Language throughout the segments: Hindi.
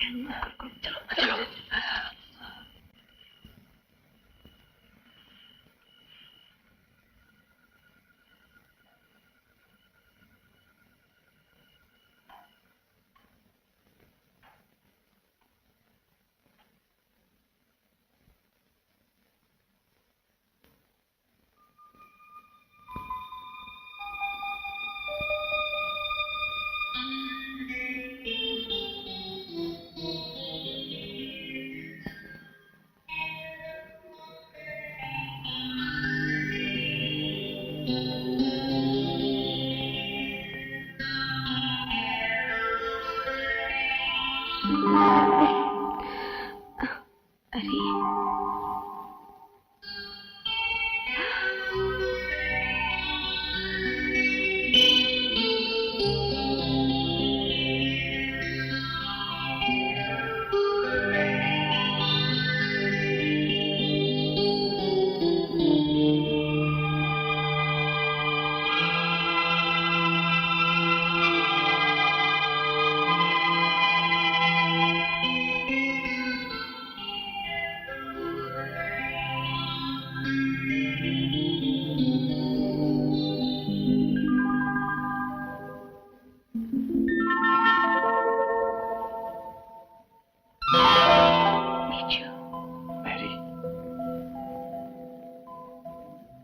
चलो।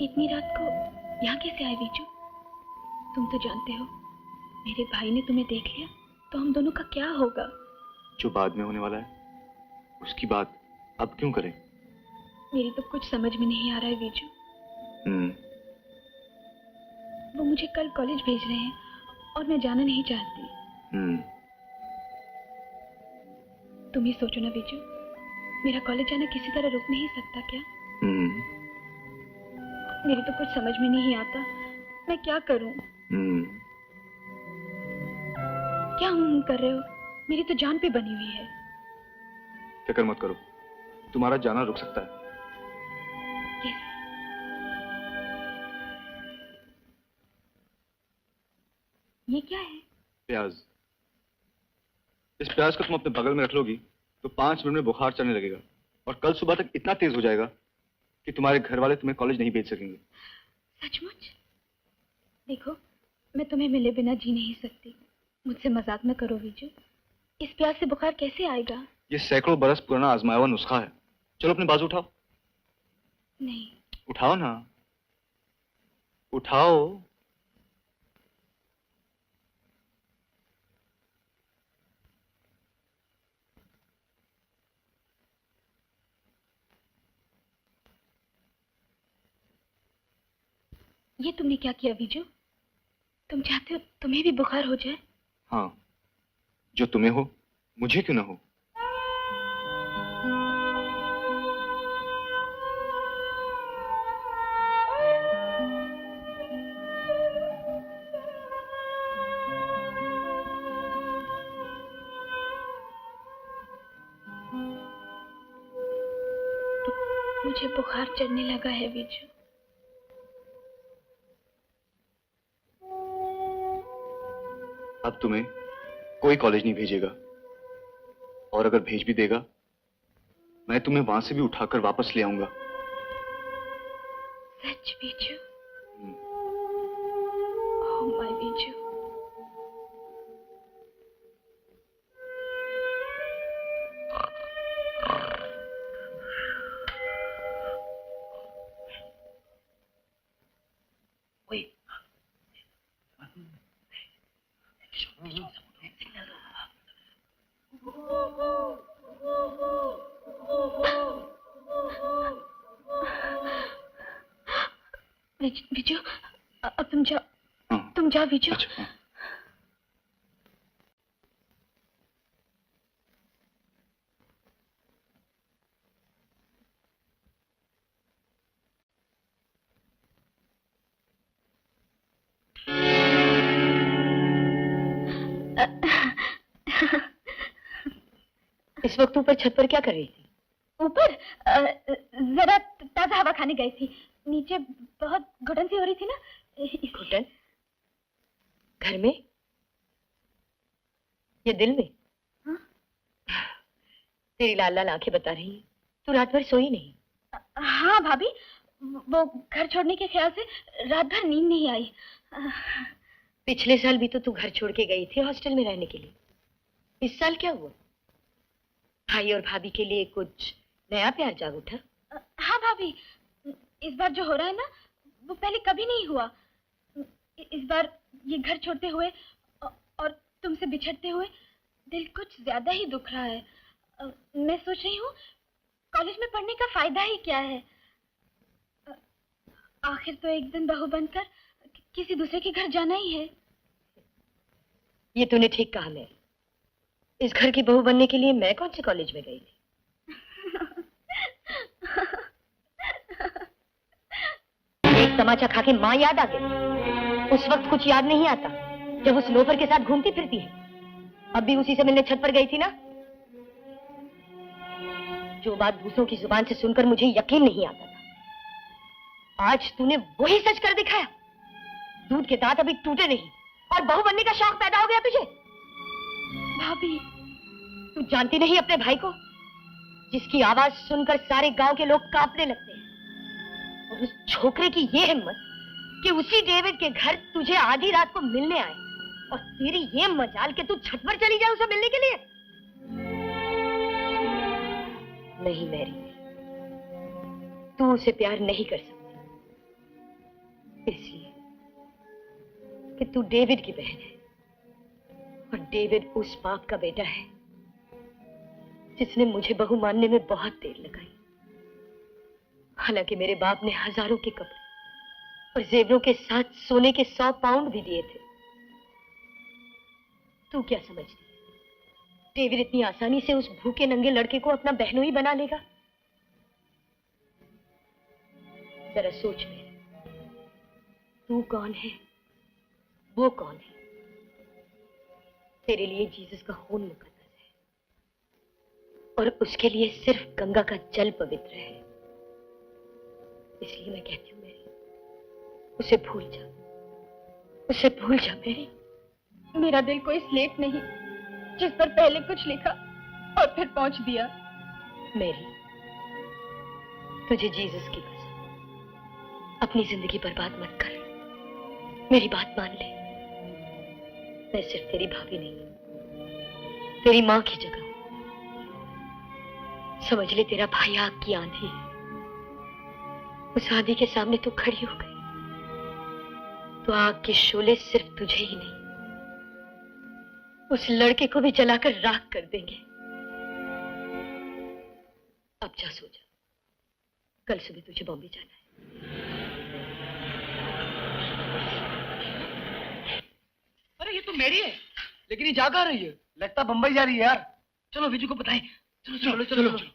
इतनी रात को यहाँ कैसे आए बीजू? तुम तो जानते हो मेरे भाई ने तुम्हें देख लिया तो हम दोनों का क्या होगा? जो बाद में होने वाला है उसकी बात अब क्यों करें? मेरी तो कुछ समझ में नहीं आ रहा है बीजू। वो मुझे कल कॉलेज भेज रहे हैं और मैं जाना नहीं चाहती। तुम ही सोचो ना बीजू, मेरा कॉलेज जाना किसी तरह रुक नहीं सकता क्या? मेरी तो कुछ समझ में नहीं आता, मैं क्या करूं? क्या कर रहे हो? मेरी तो जान पे बनी हुई है। फिक्र मत करो, तुम्हारा जाना रुक सकता है। ये क्या है? प्याज। इस प्याज को तुम अपने बगल में रख लोगी तो 5 मिनट में बुखार चढ़ने लगेगा और कल सुबह तक इतना तेज हो जाएगा कि तुम्हारे घर वाले तुम्हें कॉलेज नहीं भेज सकेंगे। सचमुच? देखो, मैं तुम्हें मिले बिना जी नहीं सकती। मुझसे मजाक न करो बीजू। इस प्याज से बुखार कैसे आएगा? ये सैकड़ों बरस पुराना आजमाया हुआ नुस्खा है। चलो अपने बाजू उठाओ। नहीं। उठाओ ना, उठाओ। ये तुमने क्या किया बीजू? तुम चाहते हो तुम्हें भी बुखार हो जाए? हाँ, जो तुम्हें हो मुझे क्यों ना हो? मुझे बुखार चढ़ने लगा है बीजू। अब तुम्हें कोई कॉलेज नहीं भेजेगा और अगर भेज भी देगा मैं तुम्हें वहां से भी उठाकर वापस ले आऊंगा। सच बीजू? Oh my Biju. बीजू, अब तुम जाओ। तुम जाओ बीजू। अच्छा। इस वक्त ऊपर छत पर क्या कर रही थी? ऊपर जरा ताजा हवा खाने गई थी। नीचे बहुत घुटन सी हो रही थी ना। घुटन? घर में या दिल में? हाँ? तेरी लाल लाल आंखें बता रही हैं तू रात भर सोई नहीं। हाँ भाभी, वो घर छोड़ने के ख्याल से रात भर नींद नहीं आई। पिछले साल भी तो तू घर छोड़ के गई थी हॉस्टल में रहने के लिए। इस साल क्या हुआ? भाई और भाभी के लिए कुछ नया प्यार जाग उठा? हाँ भाभी, इस बार जो हो रहा है ना वो पहले कभी नहीं हुआ। इस बार ये घर छोड़ते हुए और तुमसे बिछड़ते हुए दिल कुछ ज्यादा ही दुख रहा है। मैं सोच रही हूँ कॉलेज में पढ़ने का फायदा ही क्या है। आखिर तो एक दिन बहू बनकर किसी दूसरे के घर जाना ही है। ये तूने ठीक कहा। मैं इस घर की बहू बनने के लिए मैं कौन से कॉलेज में गई थी? एक तमाचा खा के माँ याद आ गई। उस वक्त कुछ याद नहीं आता जब उस लोफर के साथ घूमती फिरती है। अब भी उसी से मिलने छत पर गई थी ना। जो बात दूसरों की जुबान से सुनकर मुझे यकीन नहीं आता था, आज तूने वही सच कर दिखाया। दूध के दांत अभी टूटे नहीं और बहू बनने का शौक पैदा हो गया तुझे। भाभी, तू जानती नहीं अपने भाई को, जिसकी आवाज सुनकर सारे गांव के लोग कांपने लगते हैं। और उस छोकरे की ये हिम्मत कि उसी डेविड के घर तुझे आधी रात को मिलने आए, और तेरी ये मजाल कि तू छत पर चली जाए उसे मिलने के लिए। नहीं मैरी, तू उसे प्यार नहीं कर सकती, इसलिए कि तू डेविड की बहन है और डेविड उस बाप का बेटा है जिसने मुझे बहू मानने में बहुत देर लगाई। हालांकि मेरे बाप ने हजारों के कपड़े और जेवरों के साथ सोने के 100 पाउंड भी दिए थे। तू क्या समझती है डेविड इतनी आसानी से उस भूखे नंगे लड़के को अपना बहनोई बना लेगा? जरा सोच मेरे, तू कौन है, वो कौन है? तेरे लिए जीसस का खून मुकद्दस है और उसके लिए सिर्फ गंगा का जल पवित्र है। इसलिए मैं कहती हूँ मेरी, उसे भूल जा, उसे भूल जा मेरी। मेरा दिल कोई स्लेट नहीं जिस पर पहले कुछ लिखा और फिर पहुंच दिया। मेरी, तुझे जीसस की कसम, अपनी जिंदगी बर्बाद मत कर। मेरी बात मान ले। मैं सिर्फ तेरी भाभी नहीं, तेरी मां की जगह हूं। समझ ले, तेरा भाई आग की आंधी है। उस आंधी के सामने तू खड़ी हो गई तो आग के शोले सिर्फ तुझे ही नहीं, उस लड़के को भी जलाकर राख कर देंगे। अब जा सो जा, कल सुबह तुझे बॉम्बे जाना है। अरे ये तो मेरी है, लेकिन ये जा कहाँ रही है? लगता बंबई जा रही है यार। चलो विजू को बताएं। चलो चलो चलो, चलो।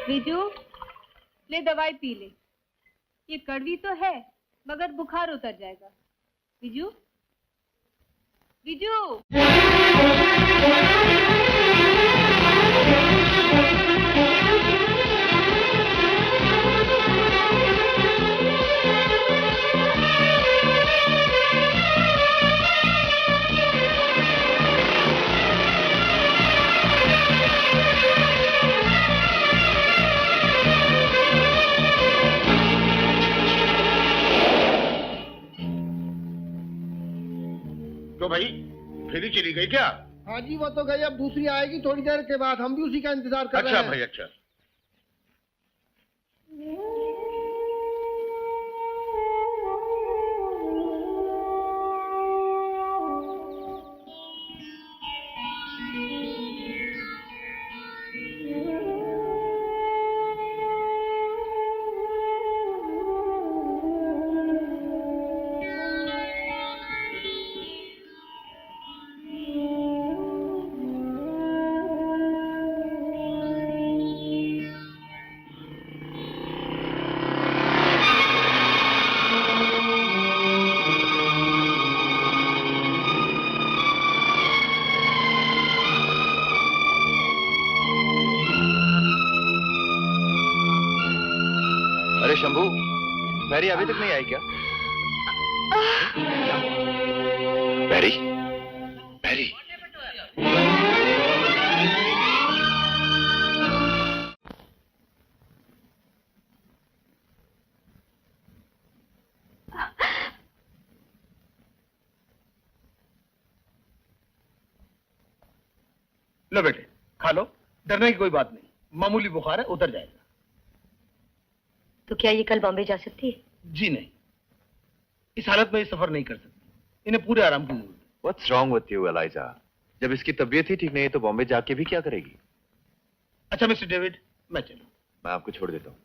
विजू, ले दवाई पी ले। ये कड़वी तो है मगर बुखार उतर जाएगा। विजू, विजू। तो भाई फिर ही चली गई क्या? हाँ जी, वो तो गई, अब दूसरी आएगी थोड़ी देर के बाद। हम भी उसी का इंतजार कर रहे अच्छा हैं। भाई, अच्छा। मैरी अभी तक नहीं आई क्या? मैरी, मैरी, लो बेटे, खा लो। डरने की कोई बात नहीं, मामूली बुखार है, उतर जाएगा। तो क्या ये कल बॉम्बे जा सकती है? जी नहीं, इस हालत में ये सफर नहीं कर सकती। इन्हें पूरे आराम की जरूरत है। What's wrong with you, Eliza? जब इसकी तबीयत ही ठीक नहीं है तो बॉम्बे जाके भी क्या करेगी? अच्छा मिस्टर डेविड, मैं चलूं? मैं आपको छोड़ देता हूँ।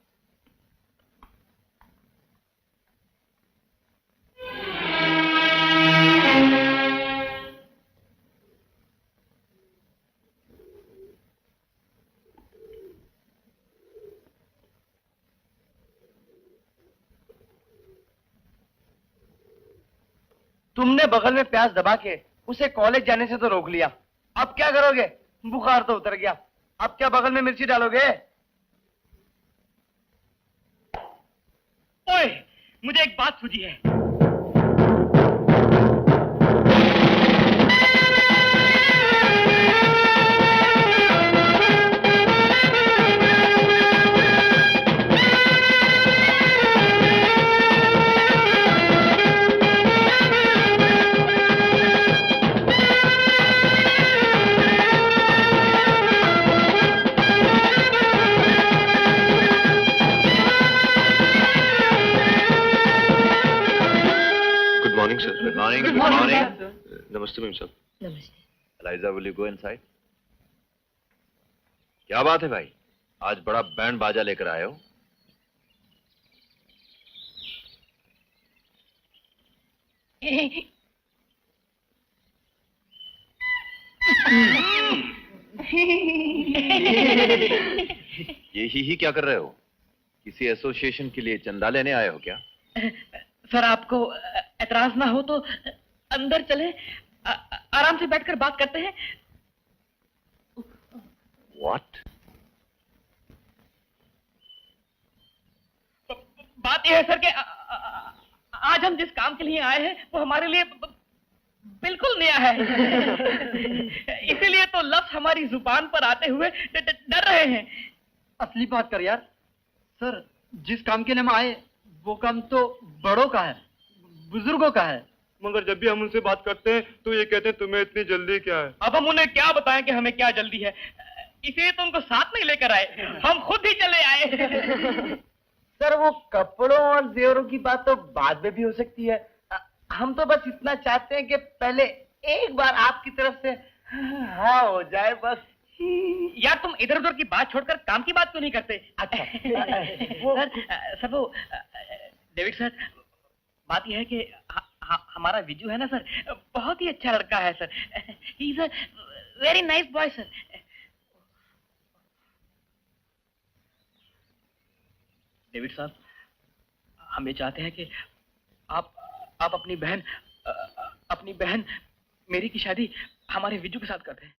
तुमने बगल में प्यास दबा के उसे कॉलेज जाने से तो रोक लिया, अब क्या करोगे? बुखार तो उतर गया, अब क्या बगल में मिर्ची डालोगे? ओए, मुझे एक बात सूझी है। Good morning. Good morning. नमस्ते मैम साहब। नमस्ते। Eliza, will you go inside? क्या बात है भाई? आज बड़ा बैंड बाजा लेकर आए हो। ये ही क्या कर रहे हो? किसी एसोसिएशन के लिए चंदा लेने आए हो क्या? सर, आपको एतराज ना हो तो अंदर चले, आराम से बैठकर बात करते हैं। What? बात यह है सर कि आज हम जिस काम के लिए आए हैं वो हमारे लिए बिल्कुल नया है। इसीलिए तो लफ्ज हमारी जुबान पर आते हुए डर रहे हैं। असली बात कर यार। सर, जिस काम के लिए हम आए वो काम तो बड़ों का है, बुजुर्गों का है। मगर जब भी हम उनसे बात करते हैं तो ये कहते हैं तुम्हें इतनी जल्दी क्या है? अब हम उन्हें क्या बताएं कि हमें क्या जल्दी है? इसलिए तो उनको साथ नहीं लेकर आए, हम खुद ही चले आए। सर, वो कपड़ों और जेवरों की बात तो बाद में भी हो सकती है। हम तो बस इतना चाहते हैं कि पहले एक बार आपकी तरफ से हाँ हो जाए बस। यार, तुम इधर उधर की बात छोड़कर काम की बात क्यों नहीं करते? अच्छा सर, वो डेविड सर, बात यह है कि हमारा विजू है ना सर, बहुत ही अच्छा लड़का है sir. He is a very nice boy sir. David साहब, हम ये चाहते हैं कि आप अपनी बहन मेरी की शादी हमारे विजू के साथ करते हैं।